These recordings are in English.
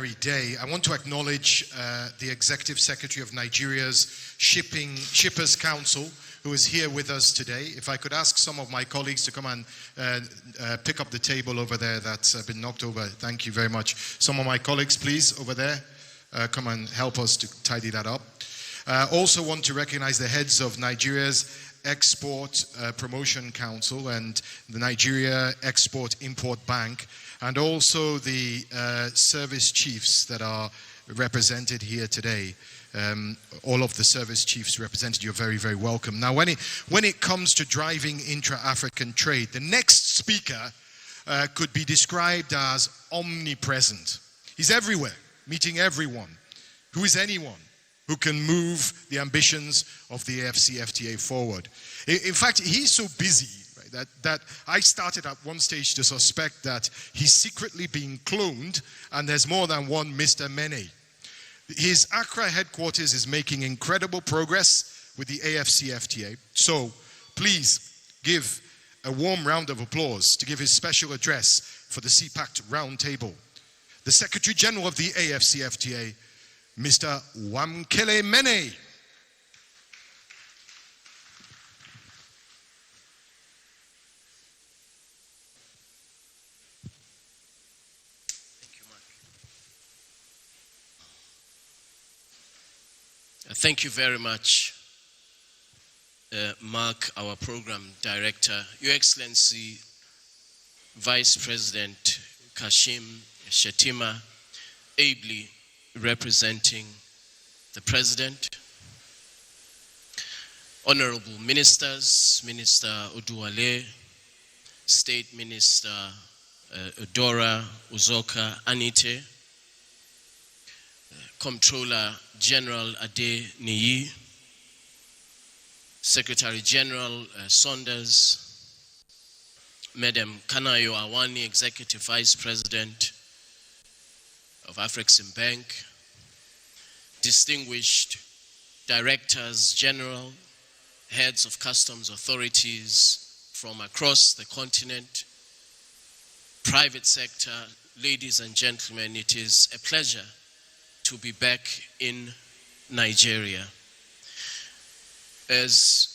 extraordinary day. I want to acknowledge the Executive Secretary of Nigeria's Shippers Council, who is here with us today. If I could ask some of my colleagues to come and pick up the table over there that's been knocked over. Thank you very much. Some of my colleagues, please, over there, come and help us to tidy that up. Also want to recognize the heads of Nigeria's Export Promotion Council and the Nigeria Export-Import Bank, and also the service chiefs that are represented here today. All of the service chiefs represented, you're very, very welcome. Now, when it comes to driving intra-African trade, the next speaker could be described as omnipresent. He's everywhere, meeting everyone. Who is anyone who can move the ambitions of the AFCFTA forward? In fact, he's so busy, right, that I started at one stage to suspect that he's secretly being cloned and there's more than one Mr. Mene. His Accra headquarters is making incredible progress with the AFCFTA. So please give a warm round of applause to give his special address for the Pact Roundtable. The Secretary General of the AFCFTA, Mr. Wamkele Mene. Thank you very much, Mark, our program director, Your Excellency, Vice President Kashim Shettima, ably representing the President, Honorable Ministers, Minister Oduwale, State Minister Dora Uzoka Anite, Comptroller General Ade Niyi, Secretary General Saunders, Madam Kanayo Awani, Executive Vice President of Afrexim Bank, distinguished Directors General, heads of customs authorities from across the continent, private sector, ladies and gentlemen, it is a pleasure to be back in Nigeria. As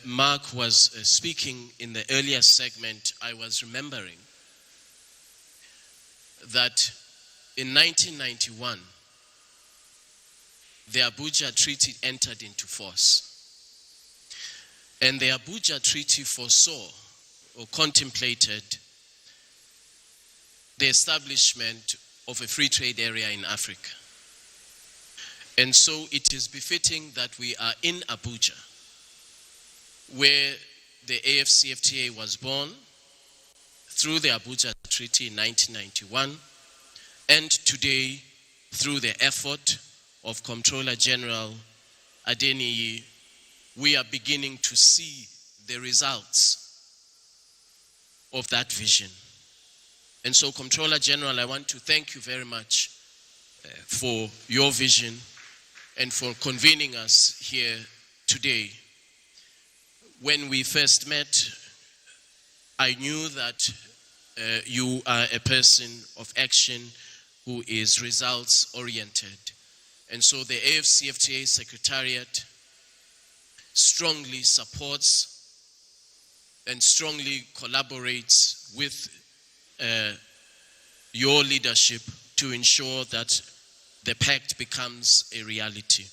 Mark was speaking in the earlier segment, I was remembering that in 1991, the Abuja Treaty entered into force. And the Abuja Treaty foresaw or contemplated the establishment of a free trade area in Africa. And so it is befitting that we are in Abuja, where the AFCFTA was born through the Abuja Treaty in 1991, and today, through the effort of Comptroller General Adeniyi, we are beginning to see the results of that vision. And so, Comptroller General, I want to thank you very much for your vision and for convening us here today. When we first met, I knew that you are a person of action who is results-oriented. And so the AFCFTA Secretariat strongly supports and strongly collaborates with your leadership to ensure that the Pact becomes a reality.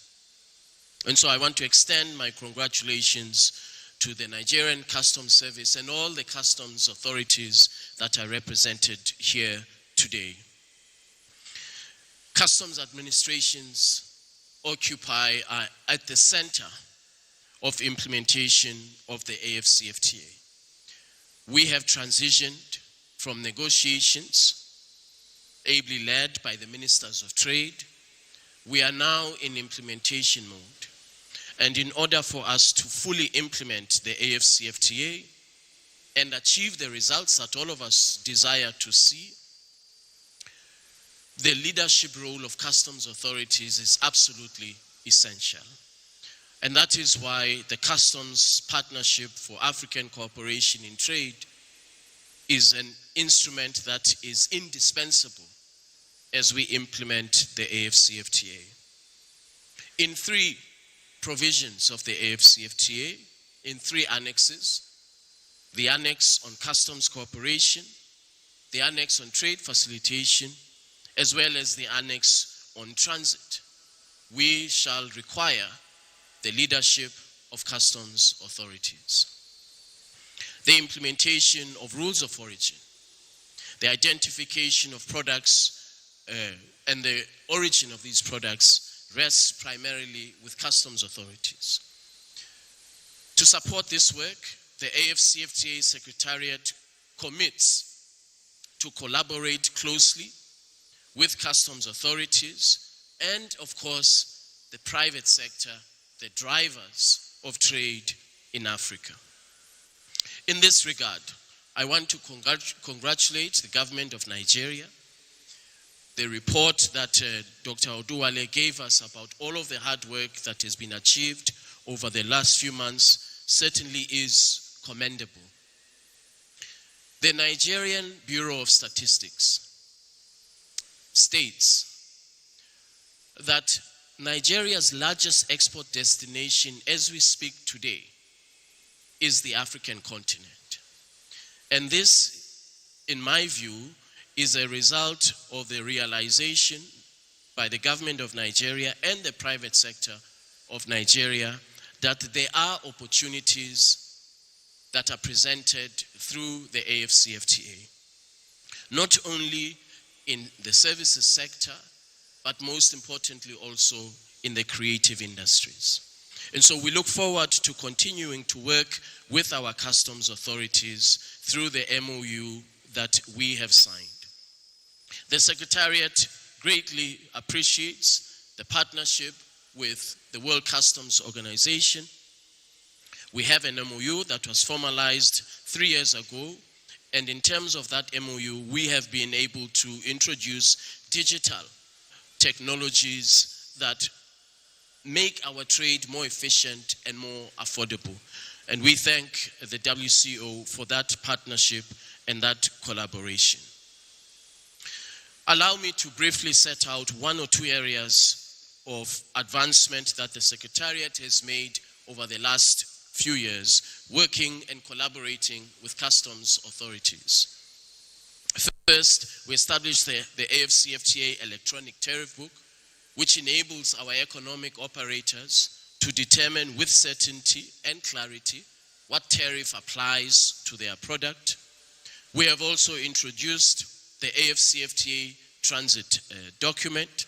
And so I want to extend my congratulations to the Nigerian Customs Service and all the customs authorities that are represented here today. Customs administrations are at the center of implementation of the AFCFTA. We have transitioned from negotiations ably led by the Ministers of Trade. We are now in implementation mode. And in order for us to fully implement the AFCFTA and achieve the results that all of us desire to see, the leadership role of customs authorities is absolutely essential. And that is why the Customs Partnership for African Cooperation in Trade is an instrument that is indispensable as we implement the AFCFTA. In 3 provisions of the AFCFTA, in 3 annexes, the annex on customs cooperation, the annex on trade facilitation, as well as the annex on transit, we shall require the leadership of customs authorities. The implementation of rules of origin, the identification of products and the origin of these products rests primarily with customs authorities. To support this work, the AFCFTA Secretariat commits to collaborate closely with customs authorities and, of course, the private sector, the drivers of trade in Africa. In this regard, I want to congratulate the government of Nigeria. The report that Dr. Oduwale gave us about all of the hard work that has been achieved over the last few months certainly is commendable. The Nigerian Bureau of Statistics states that Nigeria's largest export destination as we speak today is the African continent. And this, in my view, is a result of the realization by the government of Nigeria and the private sector of Nigeria that there are opportunities that are presented through the AFCFTA, not only in the services sector, but most importantly also in the creative industries. And so we look forward to continuing to work with our customs authorities through the MOU that we have signed. The Secretariat greatly appreciates the partnership with the World Customs Organization. We have an MOU that was formalized 3 years ago, and in terms of that MOU, we have been able to introduce digital technologies that make our trade more efficient and more affordable. And we thank the WCO for that partnership and that collaboration. Allow me to briefly set out 1 or 2 areas of advancement that the Secretariat has made over the last few years, working and collaborating with customs authorities. First, we established the AFCFTA electronic tariff book, which enables our economic operators to determine with certainty and clarity what tariff applies to their product. We have also introduced the AFCFTA transit document,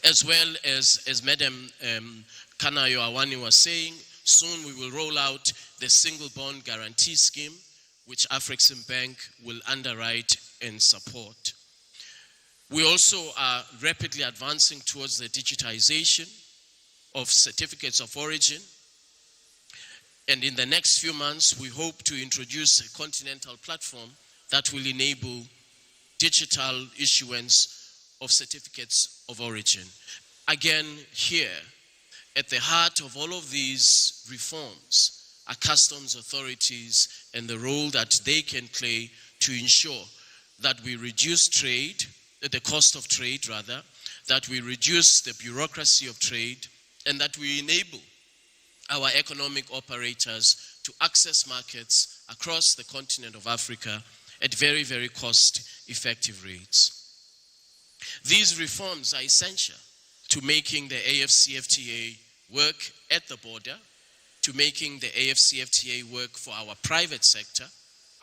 as well as Madam Kanayo Awani was saying, soon we will roll out the single bond guarantee scheme, which Afrexim Bank will underwrite and support. We also are rapidly advancing towards the digitization of certificates of origin. And in the next few months, we hope to introduce a continental platform that will enable digital issuance of certificates of origin. Again, here, at the heart of all of these reforms are customs authorities and the role that they can play to ensure that we reduce trade, the cost of trade rather, that we reduce the bureaucracy of trade, and that we enable our economic operators to access markets across the continent of Africa at very, very cost-effective rates. These reforms are essential to making the AFCFTA work at the border, to making the AFCFTA work for our private sector,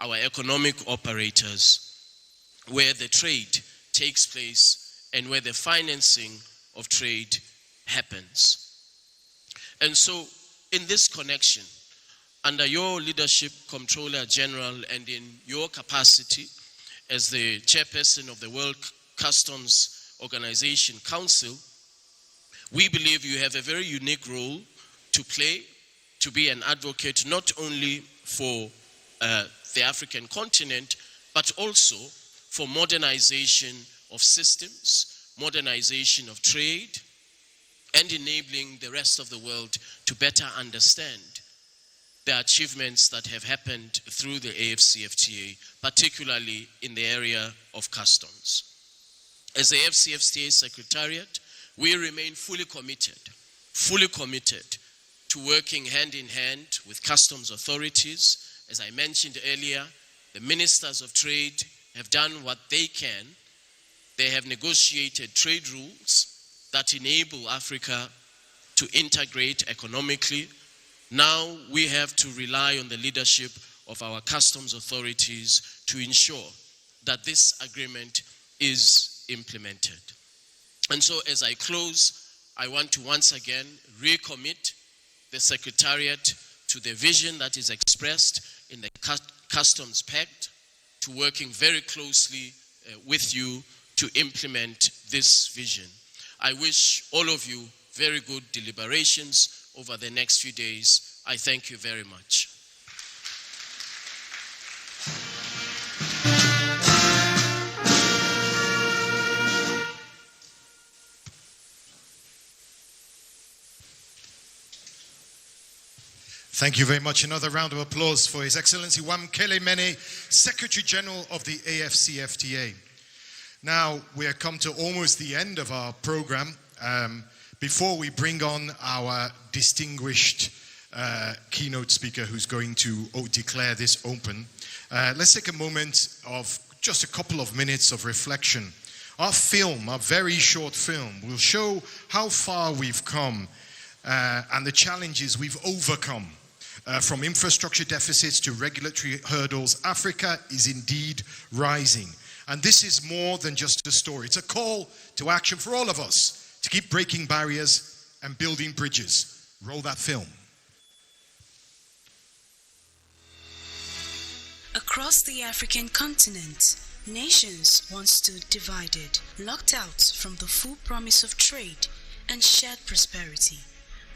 our economic operators, where the trade takes place and where the financing of trade happens. And so, in this connection, under your leadership, Comptroller General, and in your capacity as the chairperson of the World Customs Organization Council, we believe you have a very unique role to play, to be an advocate not only for the African continent, but also for modernization of systems, modernization of trade, and enabling the rest of the world to better understand the achievements that have happened through the AFCFTA, particularly in the area of customs. As the AFCFTA Secretariat, we remain fully committed to working hand in hand with customs authorities. As I mentioned earlier, the ministers of trade have done what they can. They have negotiated trade rules that enable Africa to integrate economically. Now we have to rely on the leadership of our customs authorities to ensure that this agreement is implemented. And so as I close, I want to once again recommit the Secretariat to the vision that is expressed in the Customs Pact, to working very closely with you to implement this vision. I wish all of you very good deliberations over the next few days. I thank you very much. Thank you very much. Another round of applause for His Excellency Wamkele Mene, Secretary General of the AFCFTA. Now, we have come to almost the end of our program. Before we bring on our distinguished keynote speaker who's going to declare this open, let's take a moment of just a couple of minutes of reflection. Our film, our very short film, will show how far we've come and the challenges we've overcome. From infrastructure deficits to regulatory hurdles, Africa is indeed rising. And this is more than just a story. It's a call to action for all of us to keep breaking barriers and building bridges. Roll that film. Across the African continent, nations once stood divided, locked out from the full promise of trade and shared prosperity.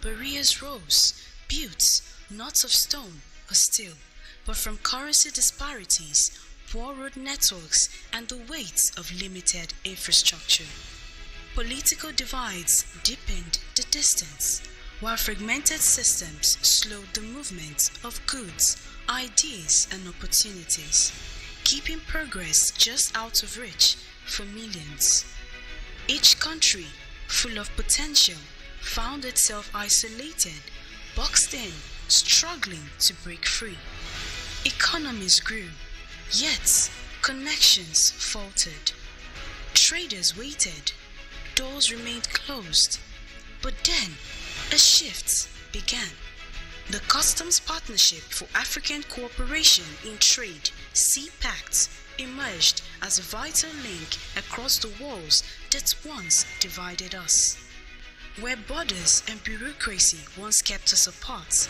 Barriers rose, built not of stone or steel, but from currency disparities, poor road networks, and the weight of limited infrastructure. Political divides deepened the distance, while fragmented systems slowed the movement of goods, ideas, and opportunities, keeping progress just out of reach for millions. Each country, full of potential, found itself isolated, boxed in, struggling to break free. Economies grew, yet connections faltered. Traders waited, doors remained closed. But then, a shift began. The Customs Partnership for African Cooperation in Trade, Pact, emerged as a vital link across the walls that once divided us. Where borders and bureaucracy once kept us apart,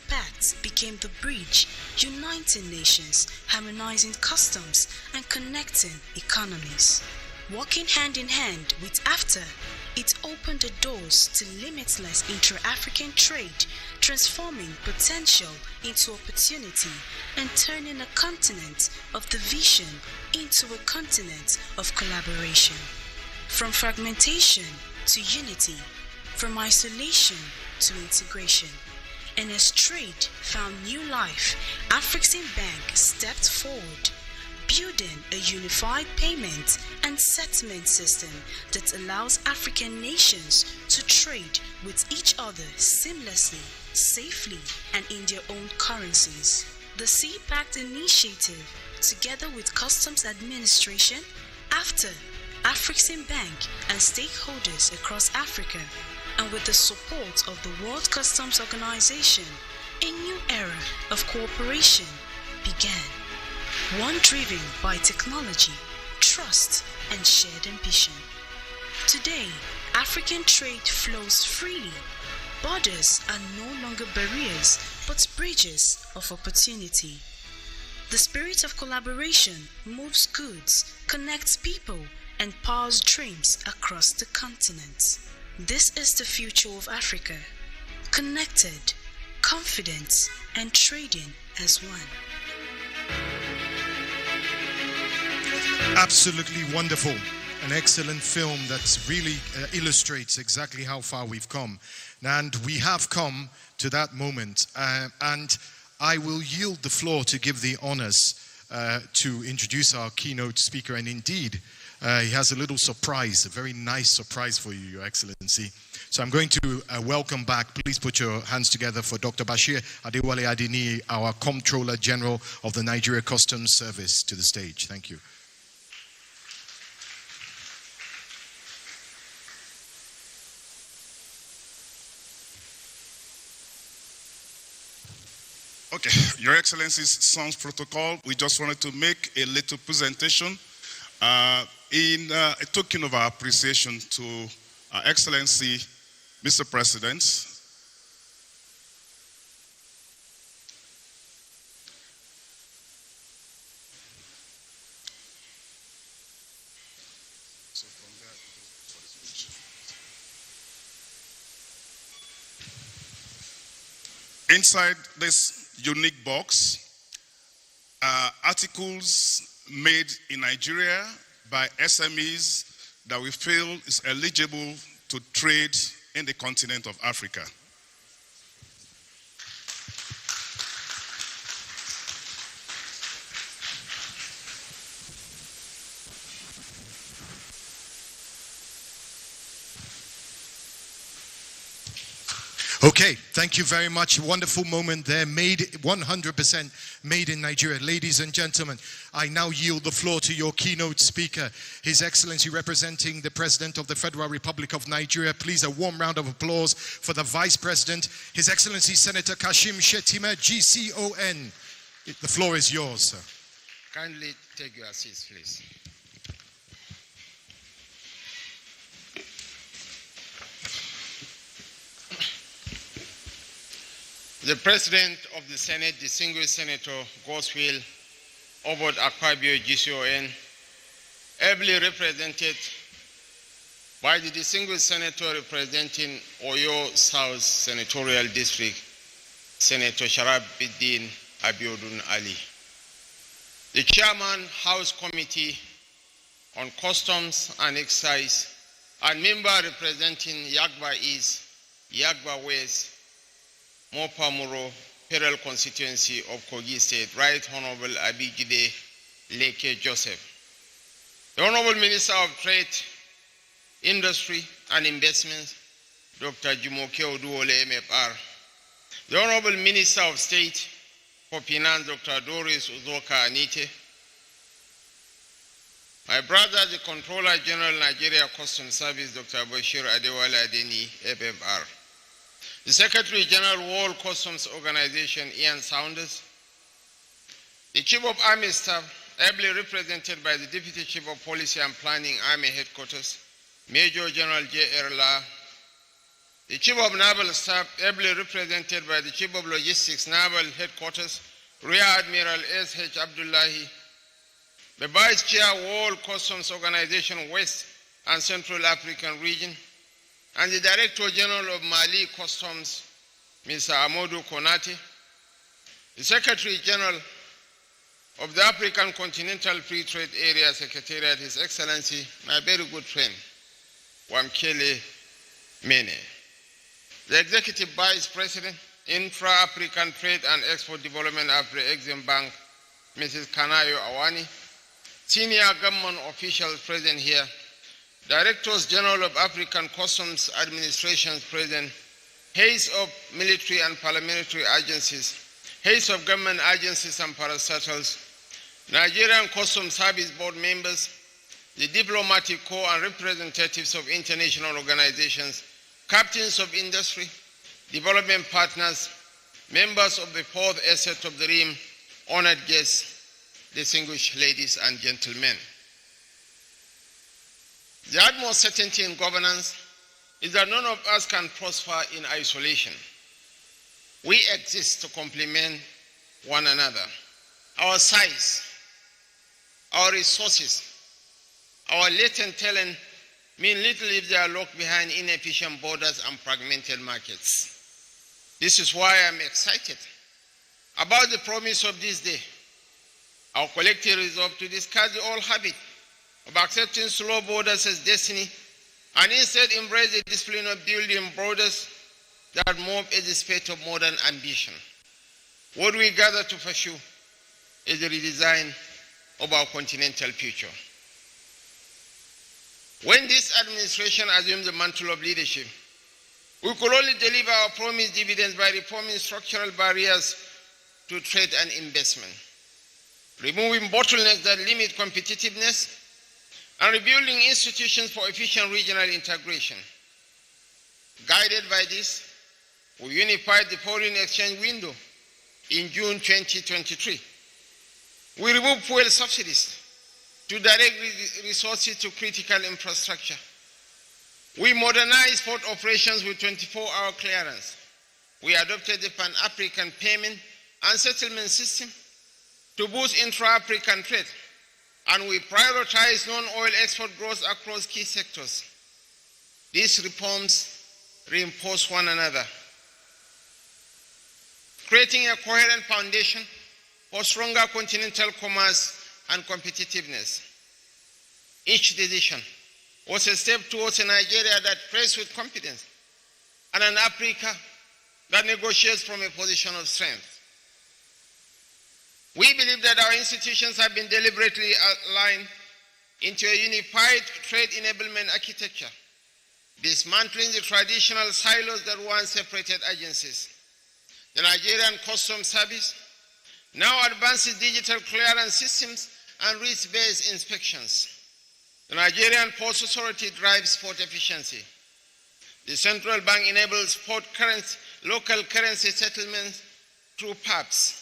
Pact became the bridge, uniting nations, harmonizing customs, and connecting economies. Working hand in hand with AFTA, it opened the doors to limitless intra-African trade, transforming potential into opportunity and turning a continent of division into a continent of collaboration. From fragmentation to unity, from isolation to integration. And as trade found new life, Afreximbank stepped forward, building a unified payment and settlement system that allows African nations to trade with each other seamlessly, safely, and in their own currencies. The Pact initiative, together with Customs Administration, AFTA, Afreximbank, and stakeholders across Africa, and with the support of the World Customs Organization, a new era of cooperation began. One driven by technology, trust, and shared ambition. Today, African trade flows freely. Borders are no longer barriers, but bridges of opportunity. The spirit of collaboration moves goods, connects people, and powers dreams across the continent. This is the future of Africa, connected, confident, and trading as one. Absolutely wonderful. An excellent film that really illustrates exactly how far we've come. And we have come to that moment. And I will yield the floor to give the honors to introduce our keynote speaker and indeed He has a little surprise, a very nice surprise for you, Your Excellency. So I'm going to welcome back. Please put your hands together for Dr. Bashir Adewale Adini, our Comptroller General of the Nigeria Customs Service, to the stage. Thank you. Okay, Your Excellency's Sons Protocol, we just wanted to make a little presentation in a token of our appreciation to Our Excellency, Mr. President. Inside this unique box are articles made in Nigeria by SMEs that we feel is eligible to trade in the continent of Africa. Okay, thank you very much. Wonderful moment there, made 100% made in Nigeria. Ladies and gentlemen, I now yield the floor to your keynote speaker, His Excellency representing the President of the Federal Republic of Nigeria. Please, a warm round of applause for the Vice President, His Excellency Senator Kashim Shettima, GCON. The floor is yours, sir. Kindly take your seats, please. The President of the Senate, Distinguished Senator Godswill Obot Akpabio, GCON, ably represented by the Distinguished Senator representing Oyo South Senatorial District, Senator Sharafuddin Abiodun Ali. The Chairman, House Committee on Customs and Excise, and member representing Yagba East, Yagba West, Mopamuro, Federal Constituency of Kogi State, Right Honorable Abigide Leke Joseph. The Honorable Minister of Trade, Industry and Investments, Dr. Jumoke Oduole, MFR. The Honorable Minister of State for Finance, Dr. Doris Uzoka Anite. My brother, the Controller General Nigeria Customs Service, Dr. Bashir Adewale Adeni, FFR. The Secretary General World Customs Organization, Ian Saunders. The Chief of Army Staff, ably represented by the Deputy Chief of Policy and Planning, Army Headquarters, Major General J.R. La. The Chief of Naval Staff, ably represented by the Chief of Logistics, Naval Headquarters, Rear Admiral S.H. Abdullahi. The Vice Chair, World Customs Organization, West and Central African Region, and the Director General of Mali Customs, Mr. Amadou Konate, the Secretary General of the African Continental Free Trade Area Secretariat, His Excellency, my very good friend, Wamkele Mene, the Executive Vice President, Intra-African Trade and Export Development, Afro-Exim Bank, Mrs. Kanayo Awani, senior government officials present here, Directors General of African Customs Administrations present, heads of military and parliamentary agencies, heads of government agencies and parastatals, Nigerian Customs Service Board members, the diplomatic corps and representatives of international organizations, captains of industry, development partners, members of the fourth estate of the Rim, honored guests, distinguished ladies and gentlemen. The utmost certainty in governance is that none of us can prosper in isolation. We exist to complement one another. Our size, our resources, our latent talent mean little if they are locked behind inefficient borders and fragmented markets. This is why I'm excited about the promise of this day. Our collective resolve to discuss the old habit of accepting slow borders as destiny and instead embrace the discipline of building borders that move at the speed of modern ambition. What we gather to pursue is the redesign of our continental future. When this administration assumed the mantle of leadership, we could only deliver our promised dividends by reforming structural barriers to trade and investment, removing bottlenecks that limit competitiveness, and rebuilding institutions for efficient regional integration. Guided by this, we unified the foreign exchange window in June 2023. We removed fuel subsidies to direct resources to critical infrastructure. We modernized port operations with 24-hour clearance. We adopted the Pan-African payment and settlement system to boost intra-African trade, and we prioritized non-oil export growth across key sectors. These reforms reinforce one another, creating a coherent foundation for stronger continental commerce and competitiveness. Each decision was a step towards a Nigeria that trades with confidence and an Africa that negotiates from a position of strength. We believe that our institutions have been deliberately aligned into a unified trade enablement architecture, dismantling the traditional silos that once separated agencies. The Nigerian Customs Service now advances digital clearance systems and risk-based inspections. The Nigerian Ports Authority drives port efficiency. The central bank enables local currency settlements through PAPs.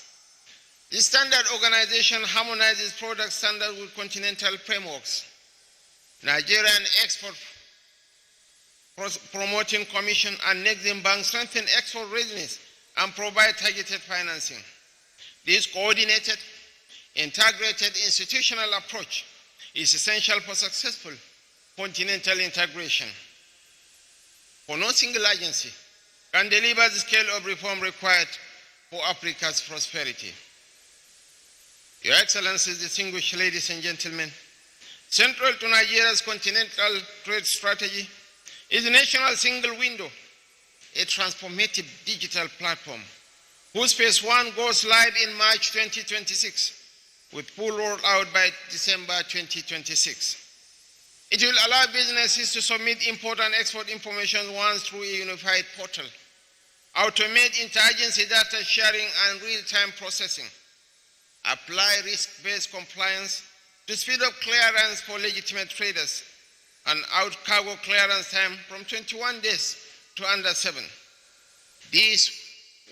The standard organization harmonizes product standards with continental frameworks. Nigerian Export Promoting Commission and Nexim Bank strengthen export readiness and provide targeted financing. This coordinated, integrated institutional approach is essential for successful continental integration. For no single agency can deliver the scale of reform required for Africa's prosperity. Your Excellencies, distinguished ladies and gentlemen, central to Nigeria's continental trade strategy is the national single window, a transformative digital platform whose phase 1 goes live in March 2026 with full rollout by December 2026. It will allow businesses to submit import and export information once through a unified portal, automate interagency data sharing and real-time processing, apply risk-based compliance to speed up clearance for legitimate traders, and out cargo clearance time from 21 days to under 7. These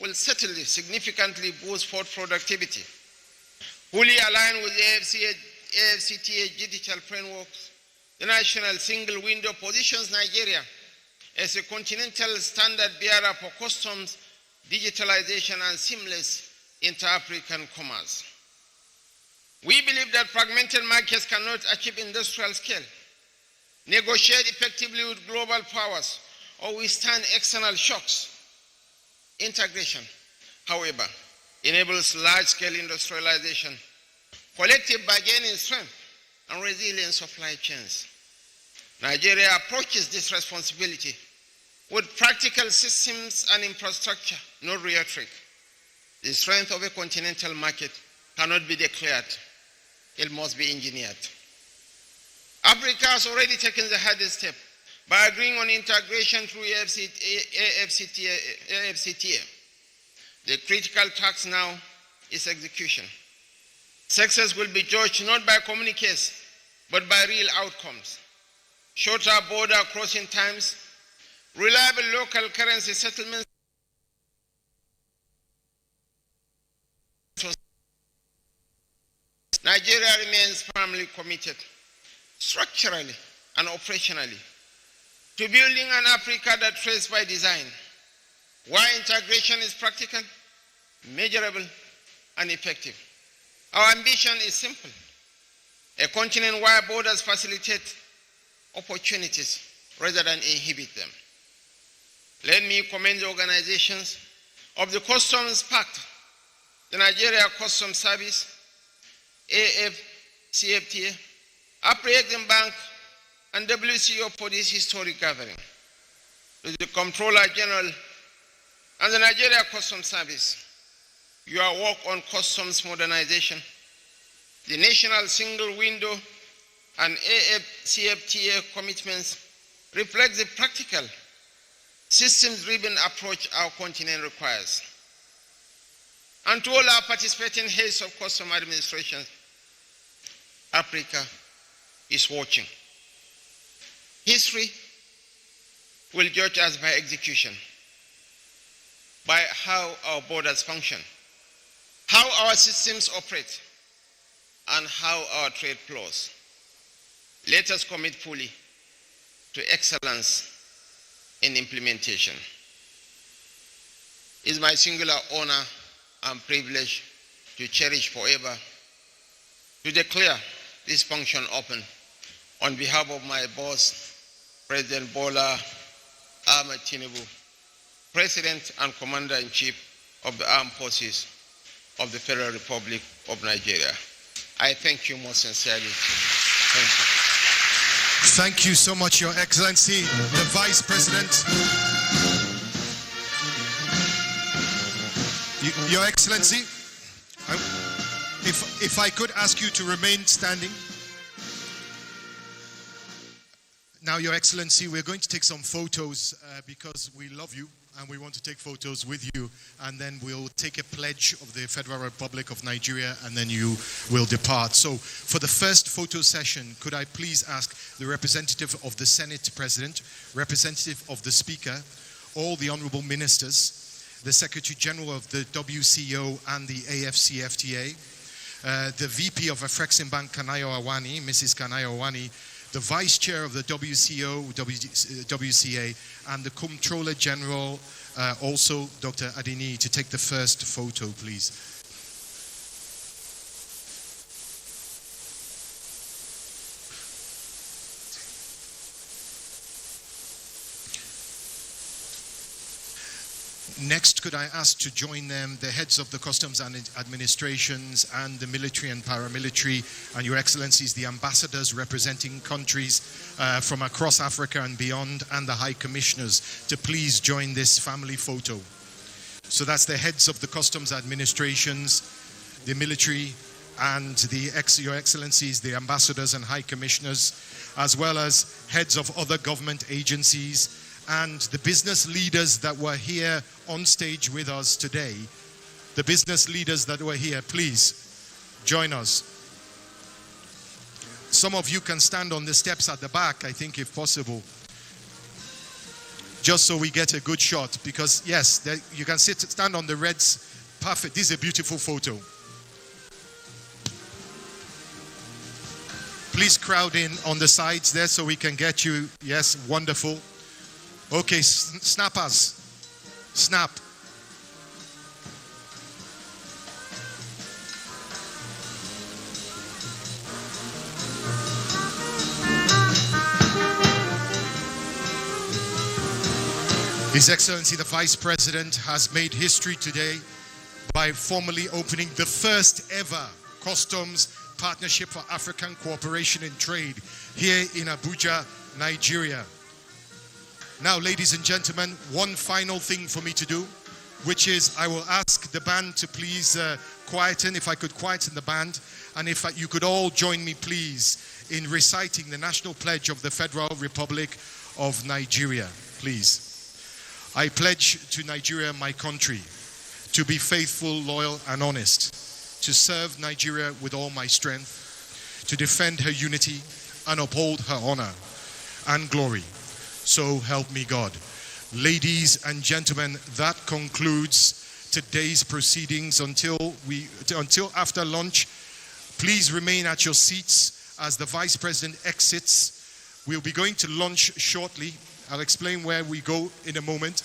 will certainly significantly boost port productivity. Fully aligned with the AFCTA digital frameworks, the national single window positions Nigeria as a continental standard bearer for customs, digitalization, and seamless inter-African commerce. We believe that fragmented markets cannot achieve industrial scale, negotiate effectively with global powers, or withstand external shocks. Integration, however, enables large-scale industrialization, collective bargaining strength, and resilient supply chains. Nigeria approaches this responsibility with practical systems and infrastructure, not rhetoric. The strength of a continental market cannot be declared. It must be engineered. Africa has already taken the hardest step by agreeing on integration through AFCTA. The critical task now is execution. Success will be judged not by communiques, but by real outcomes. Shorter border crossing times, reliable local currency settlements, Nigeria remains firmly committed, structurally and operationally, to building an Africa that trades by design, where integration is practical, measurable, and effective. Our ambition is simple: a continent where borders facilitate opportunities rather than inhibit them. Let me commend the organizations of the Customs Pact, the Nigeria Customs Service, AFCFTA, Afro-Exim Bank, and WCO for this historic gathering. To the Comptroller General and the Nigeria Customs Service, your work on customs modernization, the national single window, and AFCFTA commitments reflect the practical, systems-driven approach our continent requires. And to all our participating heads of custom administrations, Africa is watching. History will judge us by execution, by how our borders function, how our systems operate, and how our trade flows. Let us commit fully to excellence in implementation. It is my singular honor and privilege to cherish forever, to declare this function open on behalf of my boss, President Bola Ahmed Tinubu, President and Commander-in-Chief of the Armed Forces of the Federal Republic of Nigeria. I thank you most sincerely. Thank you. Thank you so much, Your Excellency, the Vice President. Your Excellency, if I could ask you to remain standing. Now, Your Excellency, we're going to take some photos because we love you and we want to take photos with you, and then we'll take a pledge of the Federal Republic of Nigeria, and then you will depart. So for the first photo session, could I please ask the representative of the Senate President, representative of the Speaker, all the honorable ministers, the Secretary General of the WCO and the AFCFTA, the VP of Afreximbank, Kanayo Awani, Mrs. Kanayo Awani, the Vice Chair of the WCO, WCA, and the Comptroller General, also Dr. Adini, to take the first photo, please. Next, could I ask to join them the heads of the customs and administrations and the military and paramilitary, and Your Excellencies, the ambassadors representing countries from across Africa and beyond, and the high commissioners to please join this family photo. So that's the heads of the customs administrations, the military, and Your Excellencies, the ambassadors and high commissioners, as well as heads of other government agencies, and the business leaders that were here on stage with us today. The business leaders that were here, please join us. Some of you can stand on the steps at the back, I think, if possible, just so we get a good shot, because yes, you can stand on the reds. Perfect. This is a beautiful photo. Please crowd in on the sides there so we can get you. Yes, wonderful. Okay, snappers, snap. His Excellency the Vice President has made history today by formally opening the first ever Customs Partnership for African Cooperation in Trade here in Abuja, Nigeria. Now, ladies and gentlemen, one final thing for me to do, which is I will ask the band to please quieten, if I could quieten the band, and if you could all join me, please, in reciting the National Pledge of the Federal Republic of Nigeria, please. I pledge to Nigeria, my country, to be faithful, loyal, and honest, to serve Nigeria with all my strength, to defend her unity and uphold her honor and glory. So help me God. Ladies and gentlemen, that concludes today's proceedings until after lunch. Please remain at your seats as the Vice President exits. We'll be going to lunch shortly. I'll explain where we go in a moment.